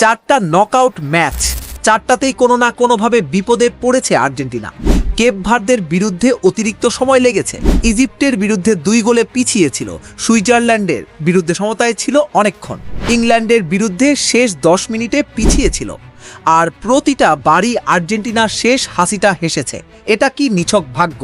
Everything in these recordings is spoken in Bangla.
চারটা নকআউট ম্যাচ, চারটাতেই কোনো না কোনোভাবে বিপদে পড়েছে আর্জেন্টিনা। কেপ ভার্দের বিরুদ্ধে অতিরিক্ত সময় লেগেছে, ইজিপ্টের বিরুদ্ধে 2 গোলে পিছিয়ে ছিল, সুইজারল্যান্ডের বিরুদ্ধে সমতায় ছিল অনেকক্ষণ, ইংল্যান্ডের বিরুদ্ধে শেষ 10 মিনিটে পিছিয়ে ছিল। আর প্রতিটা বাড়ি আর্জেন্টিনা শেষ হাসিটা হেসেছে। এটা কি নিছক ভাগ্য,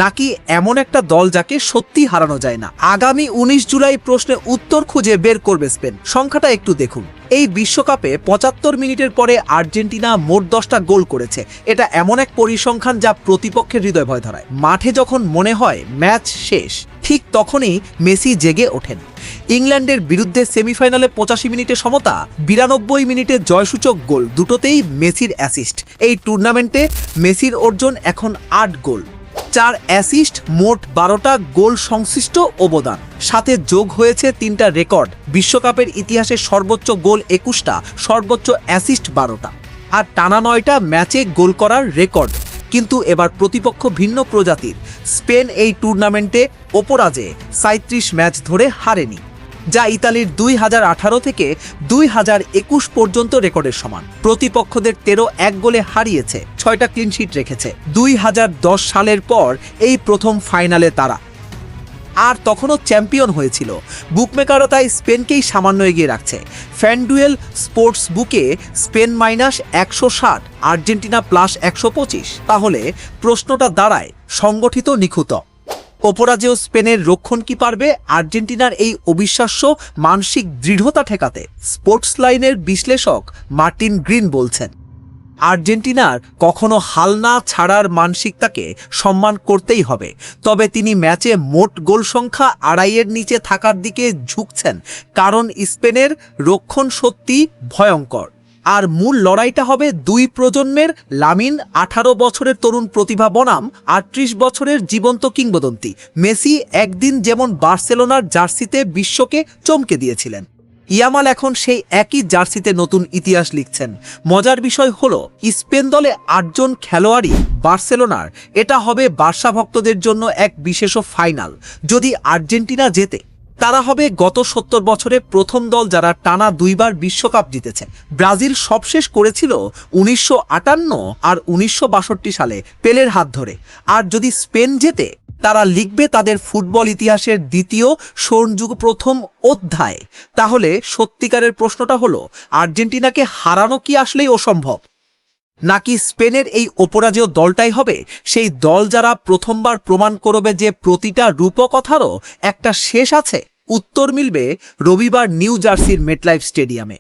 নাকি এমন একটা দল যাকে সত্যি হারানো যায় না? আগামী 19 জুলাই প্রশ্নে উত্তর খুঁজে বের করবে স্পেন। সংখ্যাটা একটু দেখুন। এই বিশ্বকাপে 75 মিনিটের পরে আর্জেন্টিনা মোট 10টা গোল করেছে। এটা এমন এক পরিসংখ্যান যা প্রতিপক্ষের হৃদয় ভয় ধরায়। মাঠে যখন মনে হয় ম্যাচ শেষ, ঠিক তখনই মেসি জেগে ওঠেন। ইংল্যান্ডের বিরুদ্ধে সেমিফাইনালে 85 মিনিটে সমতা, 92 মিনিটে জয়সূচক গোল, দুটোতেই মেসির অ্যাসিস্ট। এই টুর্নামেন্টে মেসির অর্জন এখন 8 গোল, 4 অ্যাসিস্ট, মোট 12টা গোল সংশ্লিষ্ট অবদান। সাথে যোগ হয়েছে 3টা রেকর্ড, বিশ্বকাপের ইতিহাসে সর্বোচ্চ গোল 21টা, সর্বোচ্চ অ্যাসিস্ট 12টা, আর টানা 9টা ম্যাচে গোল করার রেকর্ড। কিন্তু এবার প্রতিপক্ষ ভিন্ন প্রজাতির। স্পেন এই টুর্নামেন্টে অপরাজে 37 ম্যাচ ধরে হারেনি, যা ইতালির 2018 থেকে 2021 পর্যন্ত রেকর্ডের সমান। প্রতিপক্ষদের 13-1 গোলে হারিয়েছে, 6টা ক্লিনশিট রেখেছে। 2010 সালের পর এই প্রথম ফাইনালে তারা, আর তখনও চ্যাম্পিয়ন হয়েছিল। বুকমেকারও তাই স্পেনকেই সামান্য এগিয়ে রাখছে। ফ্যানডুয়েল স্পোর্টস বুকে স্পেন -160, আর্জেন্টিনা +125। তাহলে প্রশ্নটা দাঁড়ায় সংগঠিত নিখুঁত অপরাজেয় স্পেনের রক্ষণ কি পারবে আর্জেন্টিনার এই অবিশ্বাস্য মানসিক দৃঢ়তা ঠেকাতে? স্পোর্টস লাইনের বিশ্লেষক মার্টিন গ্রিন বলছেন, আর্জেন্টিনার কখনো হাল না ছাড়ার মানসিকতাকে সম্মান করতেই হবে। তবে তিনি ম্যাচে মোট গোল সংখ্যা 2.5-এর নিচে থাকার দিকে ঝুঁকছেন, কারণ স্পেনের রক্ষণ সত্যি ভয়ঙ্কর। আর মূল লড়াইটা হবে 2 প্রজন্মের, লামিন 18 বছরের তরুণ প্রতিভা বনাম 38 বছরের জীবন্ত কিংবদন্তি। মেসি একদিন যেমন বার্সেলোনার জার্সিতে বিশ্বকে চমকে দিয়েছিলেন, ইয়ামাল এখন সেই একই জার্সিতে নতুন ইতিহাস লিখছেন। মজার বিষয় হলো স্পেন দলে 8 জন খেলোয়াড়ই বার্সেলোনার। এটা হবে বার্সা ভক্তদের জন্য এক বিশেষ ফাইনাল। যদি আর্জেন্টিনা জেতে, তারা হবে গত 70 বছরে প্রথম দল যারা টানা 2 বার বিশ্বকাপ জিতেছে। ব্রাজিল সবশেষ করেছিল 1958 আর 1962 সালে পেলের হাত ধরে। আর যদি স্পেন জেতে, তারা লিখবে তাদের ফুটবল ইতিহাসের দ্বিতীয় স্বর্ণযুগ প্রথম অধ্যায়। তাহলে সত্যিকারের প্রশ্নটা হলো, আর্জেন্টিনাকে হারানো কি আসলেই অসম্ভব, নাকি স্পেনের এই অপরাজেয় দলটাই হবে সেই দল যারা প্রথমবার প্রমাণ করবে যে প্রতিটা রূপকথারও একটা শেষ আছে? উত্তর মিলবে রবিবার নিউ জার্সির মেটলাইফ স্টেডিয়ামে।